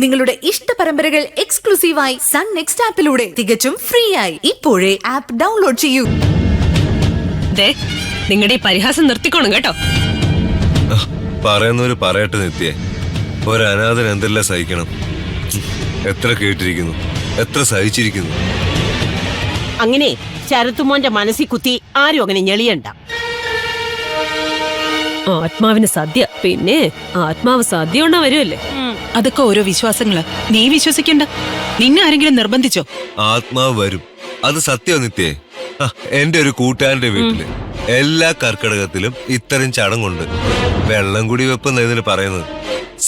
നിങ്ങളുടെ ഇഷ്ട പരമ്പരകൾ എക്സ്ക്ലൂസീവായി സൺ നെക്സ്റ്റ് ആപ്പിലൂടെ തികച്ചും ഫ്രീ ആയി ഇപ്പോഴേ ആപ്പ് ഡൗൺലോഡ് ചെയ്യൂ. നിങ്ങളുടെ ഈ പരിഹാസം നിർത്തിക്കോണം കേട്ടോ. പറയുന്നവര് പറയട്ടെ നിത്യേ, ഒരു അനാഥൻ എന്തെല്ലാം സഹിക്കണം. എത്ര കേട്ടിരിക്കുന്നു, എത്ര സഹിച്ചിരിക്കുന്നു. അങ്ങനെ ശരത്തുമോന്റെ മനസ്സിൽ കുത്തി ആരും അങ്ങനെ ഞെളിയണ്ട. ആത്മാവിന് സദ്യ, പിന്നെ ആത്മാവ് സദ്യ ഉണ്ണാ വരുമല്ലേ. അതൊക്കെ ഓരോ വിശ്വാസങ്ങള്. നീ വിശ്വസിക്കണ്ട. നിന്നെ ആരെങ്കിലും നിർബന്ധിച്ചോ? ആത്മാവ് വരും, അത് സത്യം നിത്യേ. എന്റെ ഒരു കൂട്ടുകാരന്റെ വീട്ടില് എല്ലാ കർക്കിടകത്തിലും ഇത്തരം ചടങ്ങുണ്ട്. വെള്ളം കൂടി വെക്കുന്നതിന് പറയുന്നത്.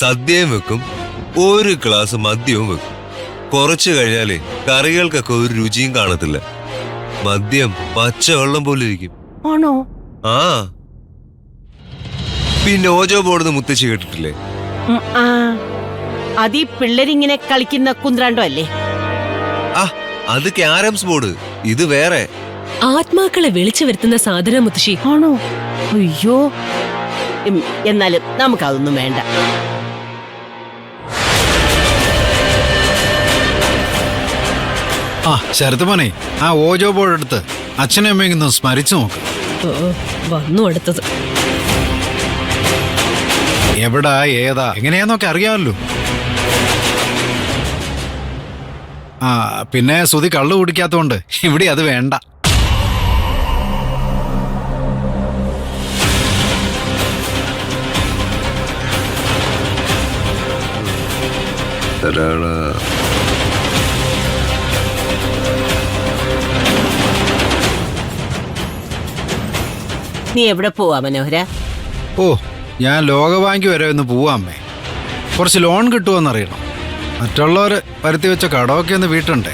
സദ്യയും വെക്കും, ഒരു ഗ്ലാസ് മദ്യവും വെക്കും. കുറച്ചു കഴിഞ്ഞാലേ കറികൾക്കൊക്കെ ഒരു രുചിയും കാണത്തില്ല. മദ്യം പച്ചവെള്ളം പോലെ ഇരിക്കും. ആണോ? ആ, പിന്നെ ഓജോ ബോർഡ് മുത്തശ്ശി കേട്ടിട്ടില്ലേ? അതീ പിള്ളേരിങ്ങനെ കളിക്കുന്ന കുന്ത്രാണ്ടോ അല്ലേ? അത് ക്യാരംസ് ബോർഡ്, ഇത് വേറെ. ആത്മാക്കളെ വിളിച്ചു വരുത്തുന്ന സാധനം മുത്തശ്ശി. ആണോ? അയ്യോ, എന്നാലും നമുക്കതൊന്നും വേണ്ട. ശരത് മോനെ, ആ ഓജോ ബോർഡ് എടുത്ത് അച്ഛനെ അമ്മയൊന്ന് സ്മരിച്ചു നോക്ക്. വന്നു അടുത്തത്. എവിടാ, ഏതാ, എങ്ങനെയാന്നൊക്കെ അറിയാമല്ലോ. പിന്നെ സുധി കള്ളു കുടിക്കാത്തോണ്ട് ഇവിടെ അത് വേണ്ട. നീ എവിടെ പോവാ മനോഹര? ഞാൻ ലോകബാങ്ക് വരെ ഒന്ന് പോവാമ്മേ. കുറച്ച് ലോൺ കിട്ടുമോന്നറിയണം. മറ്റുള്ളവർ വരുത്തി വെച്ച കടമൊക്കെ ഒന്ന് വീട്ടുണ്ടേ.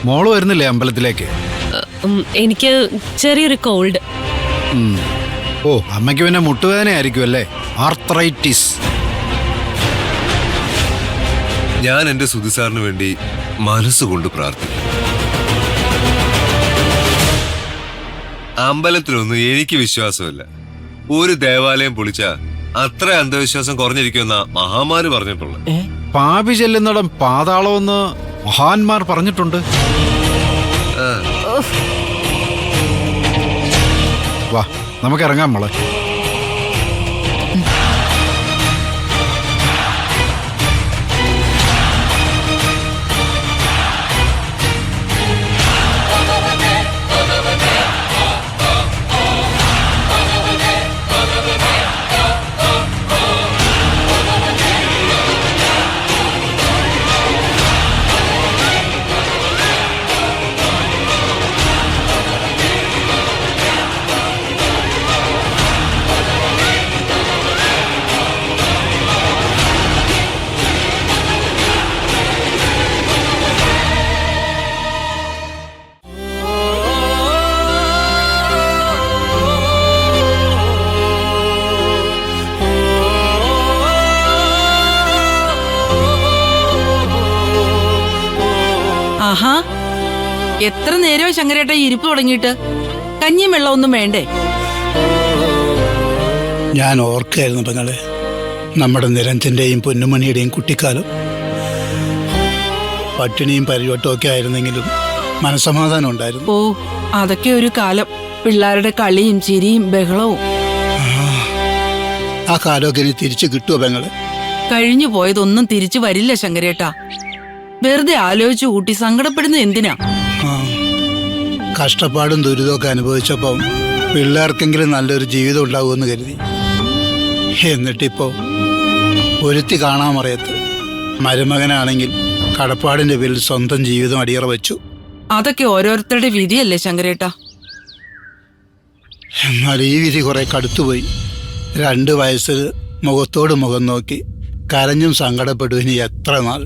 മോള് വരുന്നില്ലേ അമ്പലത്തിലേക്ക്? എനിക്ക് ചെറിയൊരു കോൾഡ്. അമ്മയ്ക്ക് പിന്നെ മുട്ടുവേദന ആയിരിക്കും അല്ലേ? ആർത്രൈറ്റിസ്. ഞാൻ എന്റെ സുധി സാറിന് വേണ്ടി മനസ്സുകൊണ്ട് പ്രാർത്ഥിക്കും. അമ്പലത്തിലൊന്നും എനിക്ക് വിശ്വാസമില്ല. ഒരു ദേവാലയം പൊളിച്ച അത്ര അന്ധവിശ്വാസം കുറഞ്ഞിരിക്കുമെന്ന മഹാന്മാര് പറഞ്ഞിട്ടുള്ളത്. പാപി ചെല്ലുന്നിടം പാതാളമെന്ന് മഹാന്മാർ പറഞ്ഞിട്ടുണ്ട്. വാ, നമുക്ക് ഇറങ്ങാം മോളെ. ആഹാ, എത്ര നേരോ ശങ്കരേട്ട ഇരിപ്പ് തുടങ്ങിയിട്ട്. കഞ്ഞിയും വെള്ളമൊന്നും വേണ്ടേ? ഞാൻ ഓർക്കായിരുന്നു പെങ്ങളെ, നമ്മുടെ നിരഞ്ജന്റെയും പൊന്നുമണിയുടെയും കുട്ടിക്കാലം. പട്ടിണിയും പരിവട്ടവും ഒക്കെ ആയിരുന്നെങ്കിലും മനസ്സമാധാനം ഉണ്ടായിരുന്നു. അതൊക്കെ ഒരു കാലം. പിള്ളേരുടെ കളിയും ചിരിയും ബഹളവും. ആ കാലമൊക്കെ ഇനി തിരിച്ചു കിട്ടുമോ പെങ്ങളെ? കഴിഞ്ഞു പോയതൊന്നും തിരിച്ചു വരില്ല ശങ്കരേട്ട. വെറുതെ ആലോചിച്ചു കൂട്ടി സങ്കടപ്പെടുന്നത് എന്തിനാ? കഷ്ടപ്പാടും ദുരിതമൊക്കെ അനുഭവിച്ചപ്പം പിള്ളേർക്കെങ്കിലും നല്ലൊരു ജീവിതം ഉണ്ടാകുമെന്ന് കരുതി. എന്നിട്ടിപ്പോ ഒരുത്തി കാണാമറിയത്ത് മരുമകനാണെങ്കിൽ കടപ്പാടിന്റെ പേരിൽ സ്വന്തം ജീവിതം അടിയറ വെച്ചു. അതൊക്കെ ഓരോരുത്തരുടെ വിധിയല്ലേ ശങ്കരേട്ട? എന്നാൽ ഈ വിധി കുറെ കടുത്തുപോയി. 2 വയസ്സിൽ മുഖത്തോട് മുഖം നോക്കി കരഞ്ഞും സങ്കടപ്പെട്ടു. ഇനി എത്ര നാൾ?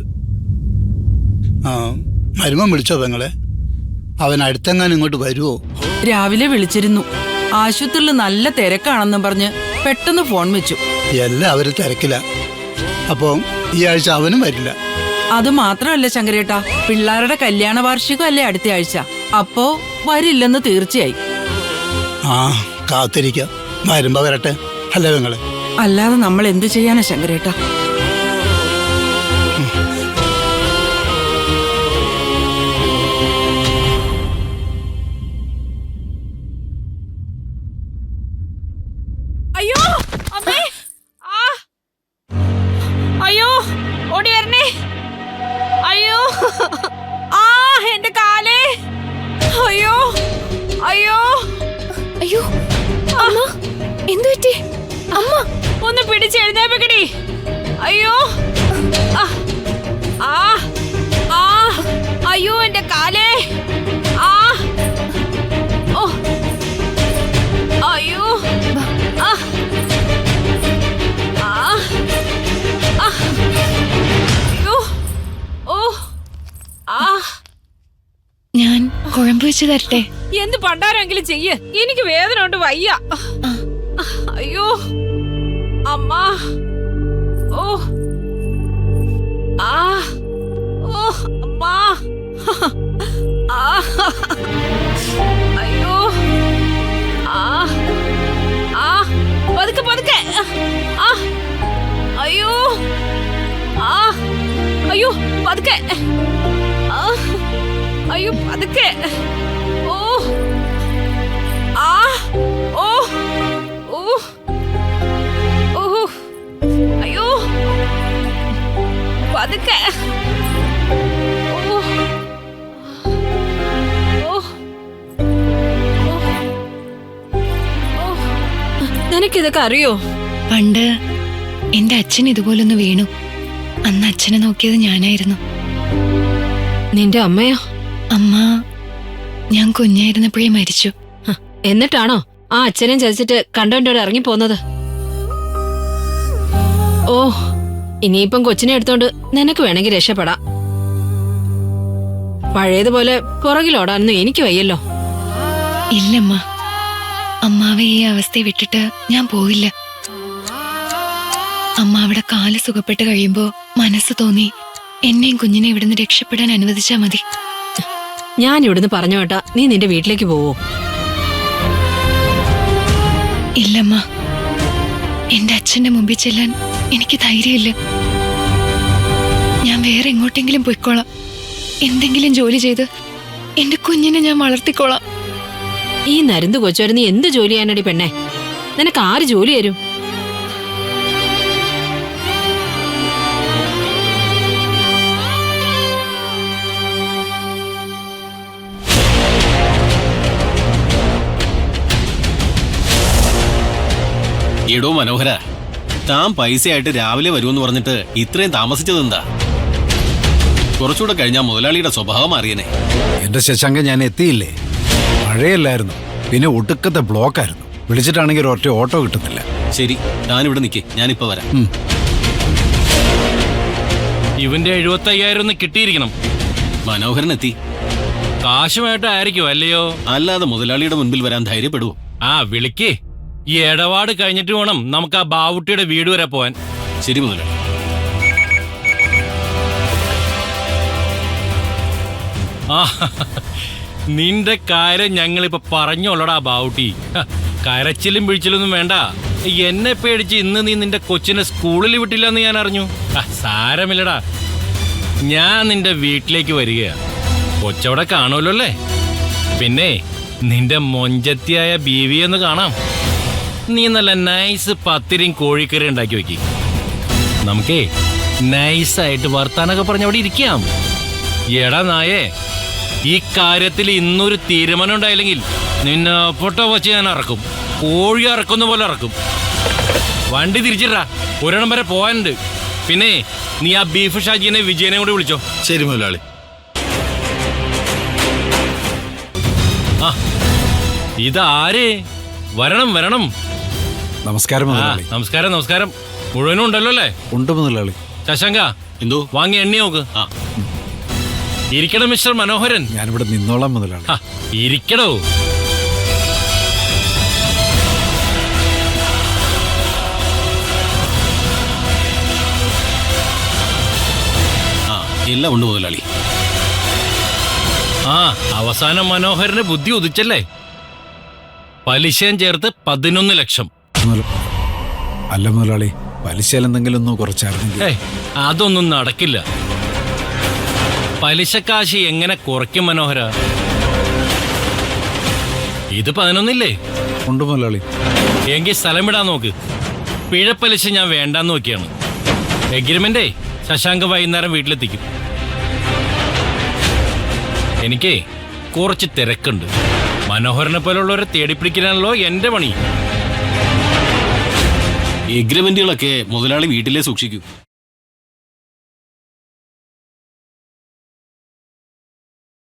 മരുമൻ വിളിച്ചോ പെങ്ങളെ? അവൻ അടുത്തെങ്ങാനും ഇങ്ങോട്ട് വരുവോ? രാവിലെ വിളിച്ചിരുന്നു. ആശുപത്രിയിൽ നല്ല തിരക്കാണെന്നും പറഞ്ഞ് പെട്ടെന്ന് ഫോൺ വെച്ചു. എല്ലാവരും തിരക്കില്ല. അപ്പൊ ഈ ആഴ്ച അവനും വരില്ല. അത് മാത്രമല്ല ശങ്കരേട്ട, പിള്ളേരുടെ കല്യാണ വാർഷികം അല്ലേ അടുത്ത ആഴ്ച. അപ്പോ വരില്ലെന്ന് തീർച്ചയായി. കാത്തിരിക്കാം, വരുമ്പോ വരട്ടെ. അല്ലേ പെങ്ങളെ? അല്ലാതെ നമ്മൾ എന്ത് ചെയ്യാനാ ശങ്കരേട്ടാ? അയ്യോ അമ്മേ, ആ അയ്യോ ഓടി വരണേ, അയ്യോ ആ എന്റെ കാലേ, അയ്യോ അയ്യോ അയ്യോ അമ്മ, എന്തു പറ്റി അമ്മ? ഒന്ന് പിടിച്ച് എഴുന്നേപ്പിക്കടി. അയ്യോ ആ ആ ആ അയ്യോ എന്റെ കാലേ, ആ ഓ അയ്യോ ആ ആ ആ അയ്യോ ഓ ആ. ഞാൻ കുഴമ്പ് വെച്ച് തരട്ടെ? എന്ത് പണ്ടാരെങ്കിലും ചെയ്യ്, എനിക്ക് വേദന കൊണ്ട് വയ്യ. അയ്യോ അമ്മ, ഓ ആ ഓ അമ്മ, ആ അയ്യോ ആ ആ പതുക്കെ പതുക്കെ, ആ അയ്യോ ആ അയ്യോ പതുക്കെ, ആ അയ്യോ പതുക്കെ, ഓ ആ ഓ ഓ ഓ അയ്യോ പതുക്കെ, ഓ ഓ ഓ. നിനക്കിതൊക്കെ അറിയോ? പണ്ട് എന്റെ അച്ഛൻ ഇതുപോലൊന്ന് വീണു. അന്ന് അച്ഛനെ നോക്കിയത് ഞാനായിരുന്നു. നിന്റെ അമ്മയോ? അമ്മ ഞാൻ കുഞ്ഞായിരുന്നപ്പോഴേ മരിച്ചു. എന്നിട്ടാണോ ആ അച്ഛനെയും ചതിച്ചിട്ട് കണ്ടോണ്ടോടെ ഇറങ്ങി പോന്നത്? ഓ, ഇനിയിപ്പം കൊച്ചിനെ എടുത്തോണ്ട് നിനക്ക് വേണമെങ്കിൽ രക്ഷപ്പെടാം. പഴയതുപോലെ പുറകിലോടാനൊന്നും എനിക്ക് വയ്യല്ലോ. ഇല്ലമ്മ, അമ്മാവെ ഈ അവസ്ഥയെ വിട്ടിട്ട് ഞാൻ പോവില്ല. അമ്മ അവിടെ കാല് സുഖപ്പെട്ട് കഴിയുമ്പോ മനസ്സ് തോന്നി എന്നെയും കുഞ്ഞിനെ ഇവിടുന്ന് രക്ഷപ്പെടാൻ അനുവദിച്ചാ മതി. ഞാൻ ഇവിടുന്ന് പറഞ്ഞു കേട്ടാ നീ നിന്റെ വീട്ടിലേക്ക് പോവോ? ഇല്ലമ്മ, എന്റെ അച്ഛന്റെ മുമ്പിൽ ചെല്ലാൻ എനിക്ക് ധൈര്യമില്ല. ഞാൻ വേറെ എങ്ങോട്ടെങ്കിലും പോയിക്കോളാം. എന്തെങ്കിലും ജോലി ചെയ്ത് എന്റെ കുഞ്ഞിനെ ഞാൻ വളർത്തിക്കോളാം. ഈ നരുന്ത് കൊച്ചുവരെ നീ എന്ത് ജോലി ചെയ്യാനടി പെണ്ണെ? നിനക്ക് ആര് ജോലി തരും? എടോ മനോഹര, താൻ പൈസയായിട്ട് രാവിലെ വരുമെന്ന് പറഞ്ഞിട്ട് ഇത്രയും താമസിച്ചതെന്താ? കുറച്ചുകൂടെ കഴിഞ്ഞാൽ മുതലാളിയുടെ സ്വഭാവം അറിയണേ. എന്റെ ശശാങ്ക, ഞാൻ എത്തിയില്ലേ? മഴയല്ലായിരുന്നു, പിന്നെ ഒടുക്കത്തെ ബ്ലോക്കായിരുന്നു. വിളിച്ചിട്ടാണെങ്കിൽ ഒറ്റ ഓട്ടോ കിട്ടുന്നില്ല. ശരി, താനിവിടെ നിൽക്കേ, ഞാനിപ്പോ വരാം. ഇവന്റെ 75,000 ഒന്ന് കിട്ടിയിരിക്കണം. മനോഹരൻ എത്തി. കാശുമായിട്ടായിരിക്കും അല്ലയോ? അല്ലാതെ മുതലാളിയുടെ മുൻപിൽ വരാൻ ധൈര്യപ്പെടുവോ? ആ വിളിക്കേ. ഈ ഇടപാട് കഴിഞ്ഞിട്ട് വേണം നമുക്ക് ആ ബാവുട്ടിയുടെ വീട് വരെ പോവാൻ. ശരി മുതലാളി. ആ നിന്റെ കാര്യം ഞങ്ങളിപ്പോ പറഞ്ഞോളടാ ബാവുട്ടി. കരച്ചിലും പിഴിച്ചിലൊന്നും വേണ്ട. എന്നെ പേടിച്ച് ഇന്ന് നീ നിന്റെ കൊച്ചിനെ സ്കൂളിൽ വിട്ടില്ലെന്ന് ഞാൻ അറിഞ്ഞു. സാരമില്ലടാ, ഞാൻ നിന്റെ വീട്ടിലേക്ക് വരികയാ. കൊച്ചവിടെ കാണുമല്ലോ അല്ലേ? പിന്നെ നിന്റെ മൊഞ്ചത്തിയായ ബീവിയൊന്ന് കാണാം. നീ നല്ല നൈസ് പത്തിരിയും കോഴിക്കറി ഉണ്ടാക്കി വെക്കി. നമുക്കേ നൈസായിട്ട് വർത്താനൊക്കെ പറഞ്ഞ് അവിടെ ഇരിക്കാം. എടാ നായേ, ഈ കാര്യത്തിൽ ഇന്നൊരു തീരുമാനം ഉണ്ടായില്ലെങ്കിൽ നിന്നെ പൊട്ടോ വച്ച് ഞാൻ ഇറക്കും. കോഴി ഇറക്കുന്ന പോലെ ഇറക്കും. വണ്ടി തിരിച്ചിട്ടാ, ഒരെണ്ണം വരെ പോകാനുണ്ട്. പിന്നെ നീ ആ ബീഫ് ഷാജിനെ വിജയനെ കൂടി വിളിച്ചോ. ശരി മുതലാളി. ആ ഇതാരേ? വരണം വരണം. നമസ്കാരം മുതലാളി. നമസ്കാരം നമസ്കാരം. മുഴുവനും ഉണ്ടല്ലോ അല്ലേ? ഉണ്ട് മുതലാളി. ശശാങ്ക, എന്തോ? വാങ്ങി എണ്ണി നോക്ക്. ആ ഇരിക്കണം മിസ്റ്റർ മനോഹരൻ. ഞാനിവിടെ നിന്നോളാം മുതലാളി. ഇരിക്കടോ. ആ എല്ലാം ഉണ്ട് മുതലാളി. ആ അവസാനം മനോഹരന് ബുദ്ധി ഉദിച്ചല്ലേ? പലിശയും ചേർത്ത് 11 ലക്ഷം. അല്ല മുതലാളി, പലിശയിൽ എന്തെങ്കിലും ഒന്ന് കുറച്ചായിരുന്നെങ്കിൽ. ഏയ് അതൊന്നും നടക്കില്ല. പലിശക്കാശ് എങ്ങനെ കുറയ്ക്കും മനോഹര? ഇത് 11 ഉണ്ട് മുതലാളി. എങ്കിൽ സ്ഥലം വിടാൻ നോക്ക്. പിഴപ്പലിശ ഞാൻ വേണ്ടാന്ന് നോക്കിയാണ്. എഗ്രിമെന്റേ ശശാങ്ക് വൈകുന്നേരം വീട്ടിലെത്തിക്കും. എനിക്കേ കുറച്ച് തിരക്കുണ്ട്. മനോഹരനെ പോലുള്ളവരെ തേടിപ്പിടിക്കാനാണല്ലോ എന്റെ പണി. എഗ്രിമെന്റുകളൊക്കെ മുതലാളി വീട്ടിലേ സൂക്ഷിക്കൂ.